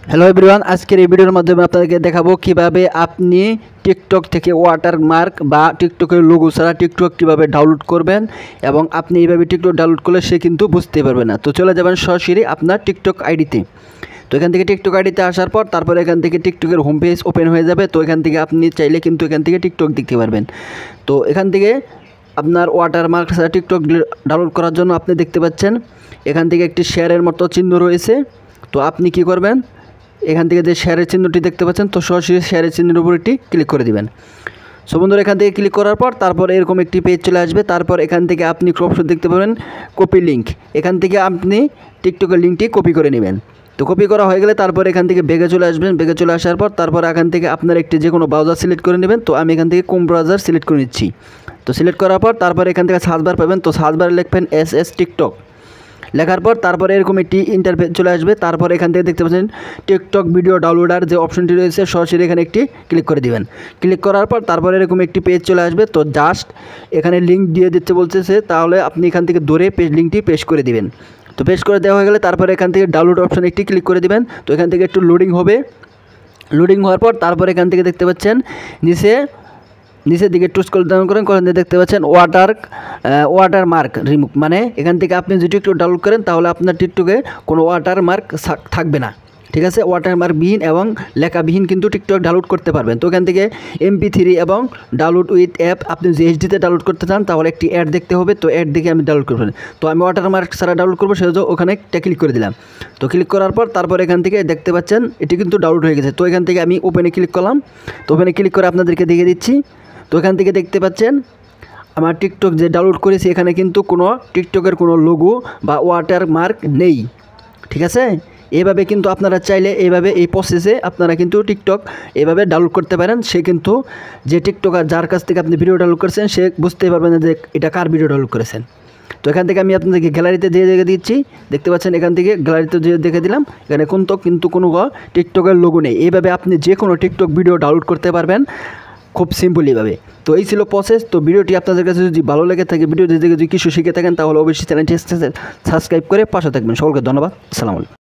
Hello everyone, আজকের এই ভিডিওর মাধ্যমে আপনাদেরকে দেখাবো কিভাবে আপনি টিকটক থেকে ওয়াটারমার্ক বা টিকটকের লোগো ছাড়া টিকটক কীভাবে ডাউনলোড করবেন এবং আপনি এইভাবে টিকটক ডাউনলোড করলে সে কিন্তু বুঝতে পারবে না। তো চলে যাবেন সরাসরি আপনার টিকটক আইডিতে। তো এখান থেকে টিকটক আইডিতে আসার পর তারপরে এখান থেকে টিকটকের হোম পেজ ওপেন হয়ে যাবে। তো এখান থেকে আপনি চাইলে কিন্তু এখান থেকে টিকটক দেখতে পারবেন। তো এখান থেকে আপনার ওয়াটারমার্ক ছাড়া টিকটক ডাউনলোড করার জন্য আপনি দেখতে পাচ্ছেন এখান থেকে একটি শেয়ারের মতো চিহ্ন রয়েছে। তো আপনি কি করবেন, এখান থেকে যে শেয়ারের চিহ্নটি দেখতে পাচ্ছেন, তো সরাসরি শেয়ারের চিহ্নের উপর একটি ক্লিক করে দিবেন। সো বন্ধুরা, এখান থেকে ক্লিক করার পর তারপর এরকম একটি পেজ চলে আসবে। তারপর এখান থেকে আপনি অপশন দেখতে পাবেন কপি লিঙ্ক। এখান থেকে আপনি টিকটকের লিঙ্কটি কপি করে নেবেন। তো কপি করা হয়ে গেলে তারপর এখান থেকে বেগে চলে আসবেন। বেগে চলে আসার পর তারপর এখান থেকে আপনার একটি যে কোনো ব্রাউজার সিলেক্ট করে নেবেন। তো আমি এখান থেকে ক্রোম ব্রাউজার সিলেক্ট করে নিচ্ছি। তো সিলেক্ট করার পর তারপর এখান থেকে সার্চ বার পাবেন। তো সার্চ বারে লিখবেন এস টিকটক। লেখার পর তারপরে এরকম একটি ইন্টারফেস চলে আসবে। তারপর এখান থেকে দেখতে পাচ্ছেন টিকটক ভিডিও ডাউনলোডার যে অপশনটি রয়েছে, সরাসরি এখানে একটি ক্লিক করে দিবেন। ক্লিক করার পর তারপরে এরকম একটি পেজ চলে আসবে। তো জাস্ট এখানে লিঙ্ক দিয়ে দিচ্ছে বলতেছে, তাহলে আপনি এখান থেকে ধরে লিঙ্কটি পেস্ট করে দিবেন। তো পেস্ট করে দেওয়া হয়ে গেলে তারপরে এখান থেকে ডাউনলোড অপশন একটি ক্লিক করে দিবেন। তো এখান থেকে একটু লোডিং হবে। লোডিং হওয়ার পর তারপর এখান থেকে দেখতে পাচ্ছেন নিচের দিকে একটু স্ক্রল ডাউন করেন, দেখতে পাচ্ছেন ওয়াটারমার্ক রিমুভ, মানে এখান থেকে আপনি যদি টিকটক ডাউনলোড করেন তাহলে আপনার টিকটকে কোনো ওয়াটারমার্ক থাকবে না। ঠিক আছে, ওয়াটারমার্ক বিহীন এবং লেখাবিহীন কিন্তু টিকটক ডাউনলোড করতে পারবেন। তো এখান থেকে MP3 এবং ডাউনলোড উইথ অ্যাপ, আপনি যদি HD-তে ডাউনলোড করতে চান তাহলে একটি অ্যাড দেখতে হবে। তো অ্যাড দেখে আমি ডাউনলোড করবেন। তো আমি ওয়াটারমার্ক ছাড়া ডাউনলোড করবো, সেজন্য ওখানে একটা ক্লিক করে দিলাম। তো ক্লিক করার পর তারপর এখান থেকে দেখতে পাচ্ছেন এটি কিন্তু ডাউনলোড হয়ে গেছে। তো এখান থেকে আমি ওপেনে ক্লিক করলাম। তো ওপেনে ক্লিক করে আপনাদেরকে দেখিয়ে দিচ্ছি। তো এখান থেকে দেখতে পাচ্ছেন আমার টিকটক যে ডাউনলোড করেছি এখানে কিন্তু কোনো টিকটকের কোনো লোগো বা ওয়াটারমার্ক নেই। ঠিক আছে, এভাবে কিন্তু আপনারা চাইলে এইভাবে এই প্রসেসে আপনারা কিন্তু টিকটক এভাবে ডাউনলোড করতে পারেন। সে কিন্তু যে টিকটকার যার কাছ থেকে আপনি ভিডিও ডাউনলোড করেছেন সে বুঝতেই পারবেন না যে এটা কার ভিডিও ডাউনলোড করেছেন। তো এখান থেকে আমি আপনাদেরকে গ্যালারিতে দিয়ে দেখে দিচ্ছি। দেখতে পাচ্ছেন এখান থেকে গ্যালারিতে যে দেখে দিলাম, এখানে কিন্তু কোনো টিকটকের লোগো নেই। এইভাবে আপনি যে কোনো টিকটক ভিডিও ডাউনলোড করতে পারবেন খুব সিম্পলিভাবে। তো এই ছিল প্রসেস। তো ভিডিওটি আপনাদের কাছে যদি ভালো লেগে থাকে, ভিডিও যদি কিছু শিখে থাকেন, তাহলে অবশ্যই চ্যানেলটি সাবস্ক্রাইব করে পাশে থাকবেন। সকলকে ধন্যবাদ। আসসালামু আলাইকুম।